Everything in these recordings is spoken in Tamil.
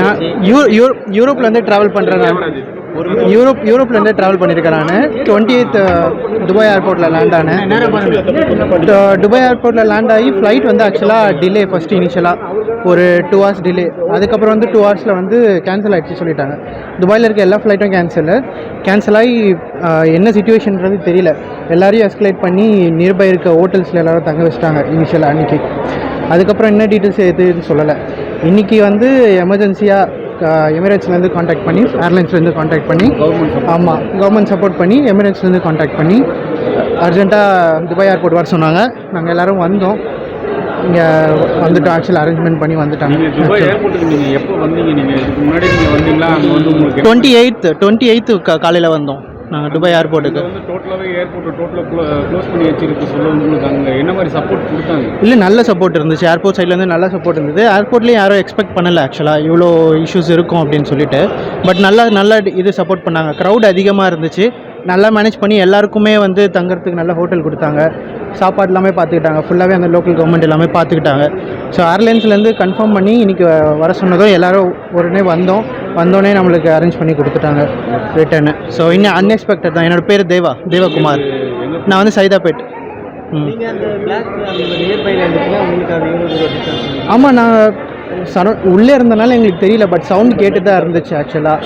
நான் யூரோப்லேருந்து ட்ராவல் பண்ணுறேன். நான் யூரோப்லேருந்து ட்ராவல் பண்ணியிருக்கேன். நான் 28th துபாய் ஏர்போர்ட்டில் லேண்ட் ஆனேன். துபாய் ஏர்போர்ட்டில் லேண்ட் ஆகி ஃப்ளைட் வந்து ஆக்சுவலாக டிலே ஃபஸ்ட்டு இனிஷியலாக ஒரு 2 hours டிலே. அதுக்கப்புறம் வந்து 2 hours வந்து கேன்சல் ஆகிடுச்சு சொல்லிட்டாங்க. துபாயில் இருக்க எல்லா ஃப்ளைட்டும் கேன்சல் ஆகி என்ன சிச்சுவேஷன்றது தெரியல. எல்லாரையும் எஸ்கலேட் பண்ணி நியர்பை இருக்க ஹோட்டல்ஸில் எல்லோரும் தங்க வச்சுட்டாங்க இனிஷியலாக அன்றைக்கி. அதுக்கப்புறம் என்ன டீட்டெயில்ஸ் எதுன்னு சொல்லலை. இன்றைக்கி வந்து எமர்ஜென்சியாக எமிரேட்ஸ்லேருந்து காண்டாக்ட் பண்ணி, ஏர்லைன்ஸ்லேருந்து காண்டாக்ட் பண்ணி, ஆமாம் கவர்மெண்ட் சப்போர்ட் பண்ணி எமிரேட்ஸ்லேருந்து காண்டாக்ட் பண்ணி அர்ஜென்ட்டாக துபாய் ஏர்போர்ட் வர சொன்னாங்க. நாங்கள் எல்லோரும் வந்தோம். இங்கே வந்துட்டோம். ஆக்சுவலாக அரேஞ்ச்மெண்ட் பண்ணி வந்துட்டாங்க. 28th காலையில் வந்தோம் நாங்கள் துபாய் ஏர்போர்ட்டுக்கு. இல்லை, நல்ல சப்போர்ட் இருந்துச்சு. ஏர்போர்ட் சைட்லேருந்து நல்ல சப்போர்ட் இருந்தது. ஏர்போர்ட்லேயும் யாரும் எக்ஸ்பெக்ட் பண்ணலை ஆக்சுவலாக இவ்வளோ இஷ்யூஸ் இருக்கும் அப்படின்னு சொல்லிட்டு. பட் நல்லா இது சப்போர்ட் பண்ணாங்க. க்ரௌட் அதிகமாக இருந்துச்சு. நல்லா மேனேஜ் பண்ணி எல்லாருக்குமே வந்து தங்குறதுக்கு நல்ல ஹோட்டல் கொடுத்தாங்க. சாப்பாடு எல்லாமே பார்த்துக்கிட்டாங்க. ஃபுல்லாகவே அந்த லோக்கல் கவர்மெண்ட் எல்லாமே பார்த்துக்கிட்டாங்க. ஸோ ஏர்லைன்ஸ்லேருந்து கன்ஃபார்ம் பண்ணி இன்றைக்கி வர சொன்னதும் எல்லோரும் உடனே வந்தோடனே நம்மளுக்கு அரேஞ்ச் பண்ணி கொடுத்துட்டாங்க ரிட்டர்னு. ஸோ இன்னும் அன்எக்ஸ்பெக்டட் தான். என்னோடய பேர் தேவகுமார். நான் வந்து சைதாப்பேட். ஆமாம், நான் உள்ளே இருந்தனால எங்களுக்கு தெரியல. பட் சவுண்ட் கேட்டு தான் இருந்துச்சு ஆக்சுவலாக.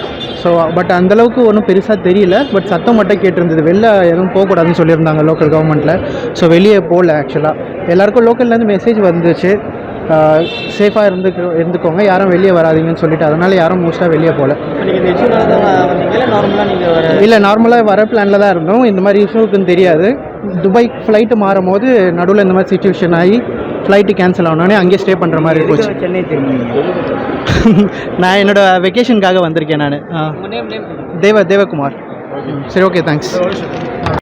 ஸோ பட் அந்தளவுக்கு ஒன்றும் பெருசாக தெரியல. பட் சத்தம் மட்டும் கேட்டிருந்தது. வெளில எதுவும் போகக்கூடாதுன்னு சொல்லியிருந்தாங்க லோக்கல் கவர்மெண்ட்டில். ஸோ வெளியே போகல ஆக்சுவலாக. எல்லாேருக்கும் லோக்கல்லேருந்து மெசேஜ் வந்துச்சு, சேஃபாக இருந்துக்கோங்க, யாரும் வெளியே வராதிங்கன்னு சொல்லிட்டு. அதனால் யாரும் மோஸ்ட்டாக வெளியே போகல. இல்லை, நார்மலாக வர பிளானில் தான் இருந்தோம். இந்த மாதிரி இஷ்யூக்குன்னு தெரியாது. துபாய் ஃப்ளைட்டு மாறும் போது நடுவில் இந்த மாதிரி சிச்சுவேஷன் ஆகி ஃப்ளைட்டு கேன்சல் ஆனோடனே அங்கேயே ஸ்டே பண்ணுற மாதிரி போச்சு. சென்னை நான் என்னோடய வெக்கேஷனுக்காக வந்திருக்கேன். நான் தேவகுமார். சரி, ஓகே, தேங்க்ஸ்.